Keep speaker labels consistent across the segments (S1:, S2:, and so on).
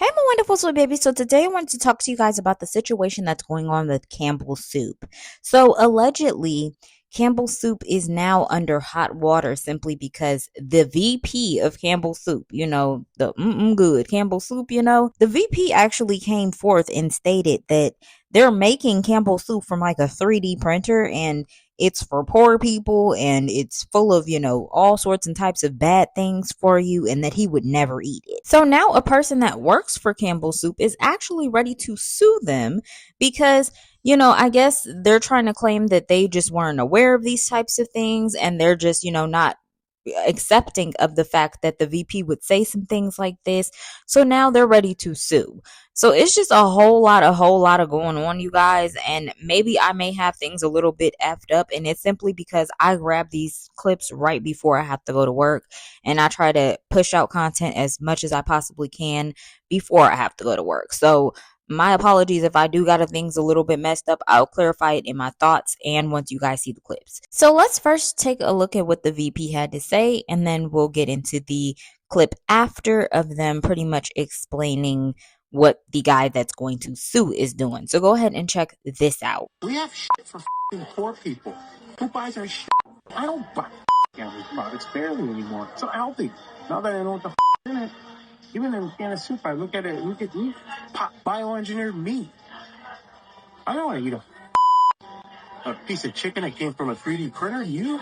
S1: Hey, my wonderful soy baby. So today I wanted to talk to you guys about the situation that's going on with Campbell's soup. So allegedly, Campbell's soup is now under hot water simply because the VP of Campbell's soup, the good Campbell's soup, the VP actually came forth and stated that they're making Campbell's soup from like a 3D printer and it's for poor people and it's full of, all sorts and types of bad things for you and that he would never eat it. So now a person that works for Campbell's Soup is actually ready to sue them because, I guess they're trying to claim that they just weren't aware of these types of things and they're just, not accepting of the fact that the VP would say some things like this. So now they're ready to sue. So it's just a whole lot of going on, you guys. And maybe I may have things a little bit effed up. And it's simply because I grab these clips right before I have to go to work. And I try to push out content as much as I possibly can before I have to go to work. So my apologies if I do got things a little bit messed up. I'll clarify it in my thoughts and once you guys see the clips. So let's first take a look at what the VP had to say, and then we'll get into the clip after of them pretty much explaining what the guy that's going to sue is doing. So go ahead and check this out.
S2: We have shit for poor people. Who buys our shit? I don't buy Campbell's products barely anymore. It's not healthy. Now that I know what the in it, even in a can of soup, I look at it, look at me, bioengineered meat. I don't want to eat a piece of chicken that came from a 3D printer. You?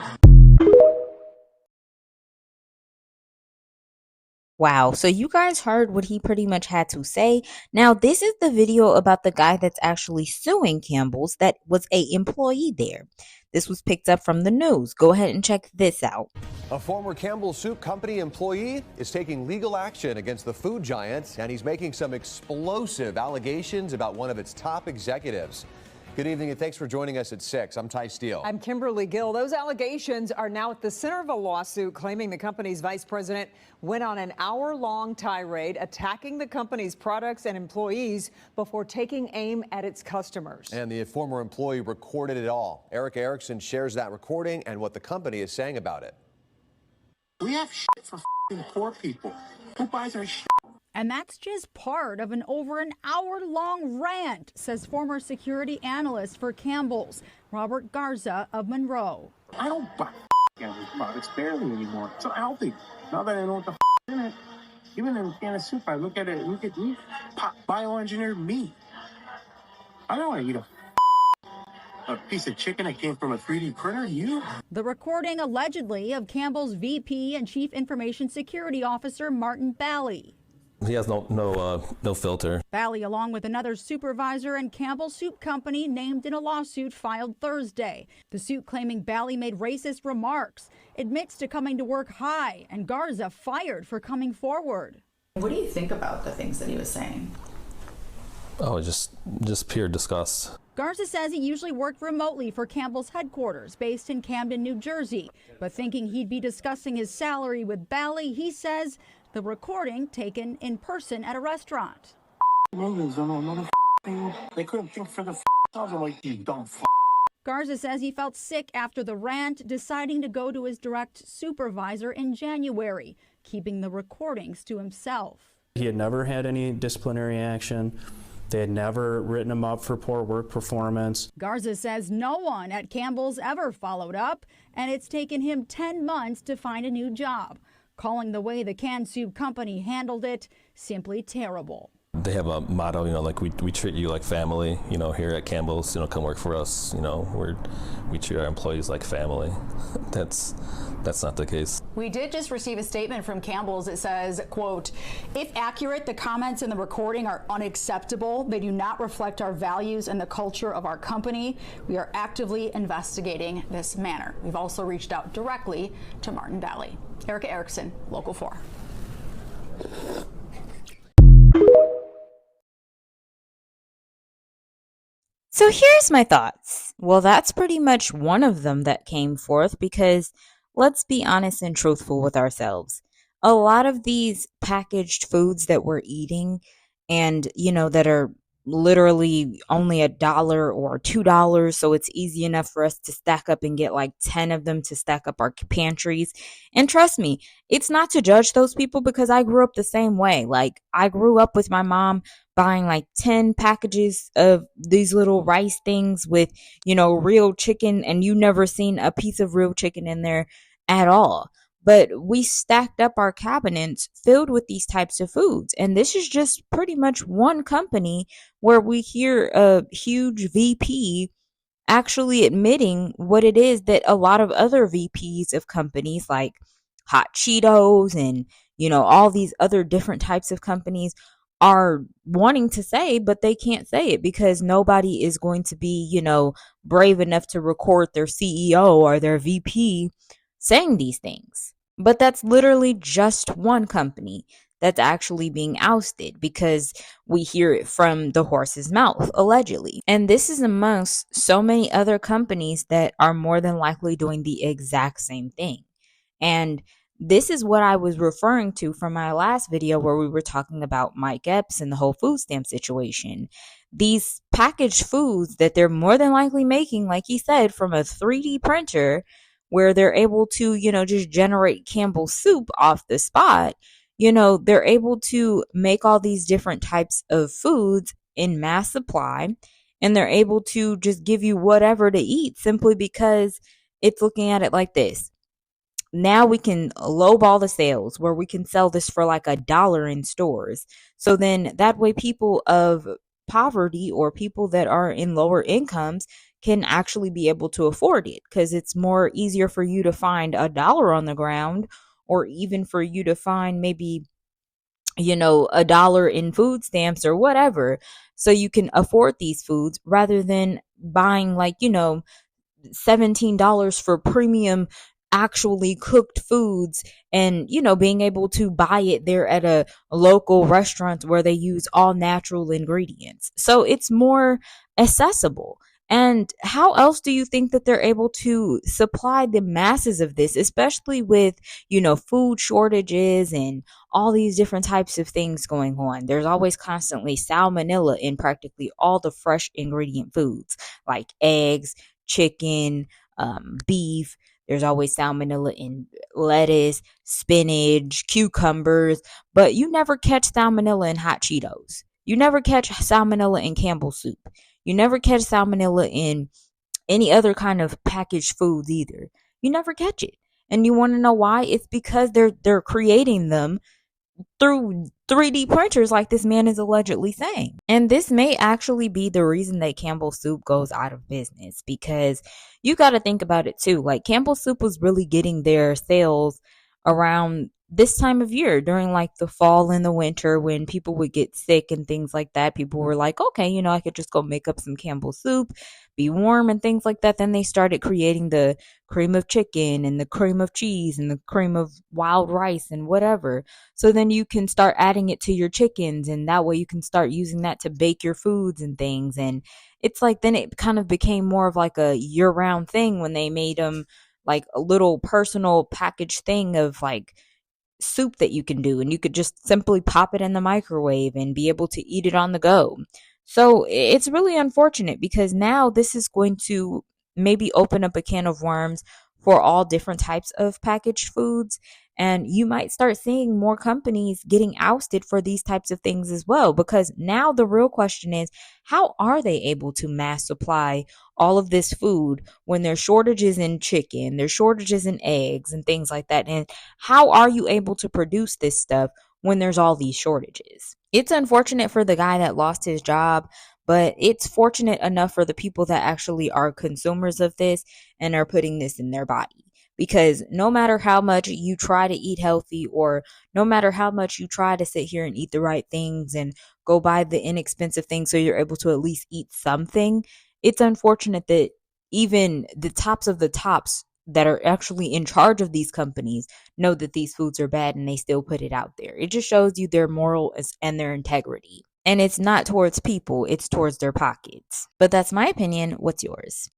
S1: Wow, so you guys heard what he pretty much had to say. Now, this is the video about the guy that's actually suing Campbell's that was a employee there. This was picked up from the news. Go ahead and check this out.
S3: A former Campbell's Soup Company employee is taking legal action against the food giant, and he's making some explosive allegations about one of its top executives. Good evening and thanks for joining us at 6. I'm Ty Steele.
S4: I'm Kimberly Gill. Those allegations are now at the center of a lawsuit claiming the company's vice president went on an hour-long tirade attacking the company's products and employees before taking aim at its customers.
S3: And the former employee recorded it all. Eric Erickson shares that recording and what the company is saying about it.
S2: We have shit for poor people. Who buys our shit?
S5: And that's just part of an over an hour-long rant, says former security analyst for Campbell's, Robert Garza of Monroe.
S2: I don't buy Campbell's products barely anymore. It's not healthy. Now that I know what the in it, even in a can of soup, I look at it, look at me, bioengineered meat. I don't want to eat a piece of chicken that came from a 3D printer. You?
S5: The recording allegedly of Campbell's VP and Chief Information Security Officer Martin Bally.
S6: He has no filter.
S5: Bally, along with another supervisor and Campbell Soup Company, named in a lawsuit filed Thursday. The suit claiming Bally made racist remarks, admits to coming to work high, and Garza fired for coming forward.
S7: What do you think about the things that he was saying?
S6: Oh, just pure disgust.
S5: Garza says he usually worked remotely for Campbell's headquarters, based in Camden, New Jersey. But thinking he'd be discussing his salary with Bally, he says the recording taken in person at a restaurant.
S2: They couldn't think for the like these dumb
S5: Garza says he felt sick after the rant, deciding to go to his direct supervisor in January, keeping the recordings to himself.
S8: He had never had any disciplinary action. They had never written him up for poor work performance.
S5: Garza says no one at Campbell's ever followed up, and it's taken him 10 months to find a new job, calling the way the canned soup company handled it simply terrible.
S6: They have a motto, like we treat you like family, here at Campbell's, come work for us, we treat our employees like family. That's not the case.
S7: We did just receive a statement from Campbell's. It says, quote, "If accurate, the comments in the recording are unacceptable. They do not reflect our values and the culture of our company. We are actively investigating this matter." We've also reached out directly to Martin Bally. Erica Erickson, Local 4.
S1: So here's my thoughts. Well, that's pretty much one of them that came forth because let's be honest and truthful with ourselves. A lot of these packaged foods that we're eating and, that are literally only $1 or $2. So it's easy enough for us to stack up and get like 10 of them to stack up our pantries. And trust me, it's not to judge those people because I grew up the same way. Like I grew up with my mom buying like 10 packages of these little rice things with, real chicken, and you never seen a piece of real chicken in there at all. But we stacked up our cabinets filled with these types of foods. And this is just pretty much one company where we hear a huge VP actually admitting what it is that a lot of other VPs of companies like Hot Cheetos and, all these other different types of companies are wanting to say, but they can't say it because nobody is going to be, brave enough to record their CEO or their VP saying these things. But that's literally just one company that's actually being ousted because we hear it from the horse's mouth, allegedly. And this is amongst so many other companies that are more than likely doing the exact same thing. And this is what I was referring to from my last video where we were talking about Mike Epps and the whole food stamp situation. These packaged foods that they're more than likely making, like he said, from a 3D printer, where they're able to, just generate Campbell's soup off the spot. They're able to make all these different types of foods in mass supply, and they're able to just give you whatever to eat simply because it's looking at it like this. Now we can lowball the sales where we can sell this for like $1 in stores. So then that way people of poverty or people that are in lower incomes can actually be able to afford it because it's more easier for you to find $1 on the ground, or even for you to find maybe, $1 in food stamps or whatever. So you can afford these foods rather than buying like, $17 for premium actually cooked foods and being able to buy it there at a local restaurant where they use all natural ingredients. So it's more accessible. And how else do you think that they're able to supply the masses of this, especially with, food shortages and all these different types of things going on? There's always constantly salmonella in practically all the fresh ingredient foods like eggs, chicken, beef. There's always salmonella in lettuce, spinach, cucumbers, but you never catch salmonella in Hot Cheetos. You never catch salmonella in Campbell's soup. You never catch salmonella in any other kind of packaged foods either. You never catch it. And you want to know why? It's because they're creating them through 3D printers like this man is allegedly saying. And this may actually be the reason that Campbell's Soup goes out of business, because you got to think about it too. Like Campbell's Soup was really getting their sales around this time of year during like the fall and the winter when people would get sick and things like that. People were like, okay, I could just go make up some Campbell's Soup, be warm and things like that. Then they started creating the cream of chicken and the cream of cheese and the cream of wild rice and whatever. So then you can start adding it to your chickens, and that way you can start using that to bake your foods and things. And it's like then it kind of became more of like a year-round thing when they made them like a little personal packaged thing of like soup that you can do, and you could just simply pop it in the microwave and be able to eat it on the go. So it's really unfortunate because now this is going to maybe open up a can of worms for all different types of packaged foods. And you might start seeing more companies getting ousted for these types of things as well, because now the real question is, how are they able to mass supply all of this food when there's shortages in chicken, there's shortages in eggs and things like that? And how are you able to produce this stuff when there's all these shortages? It's unfortunate for the guy that lost his job, but it's fortunate enough for the people that actually are consumers of this and are putting this in their body. Because no matter how much you try to eat healthy, or no matter how much you try to sit here and eat the right things and go buy the inexpensive things so you're able to at least eat something, it's unfortunate that even the tops of the tops that are actually in charge of these companies know that these foods are bad and they still put it out there. It just shows you their moral and their integrity. And it's not towards people, it's towards their pockets. But that's my opinion. What's yours?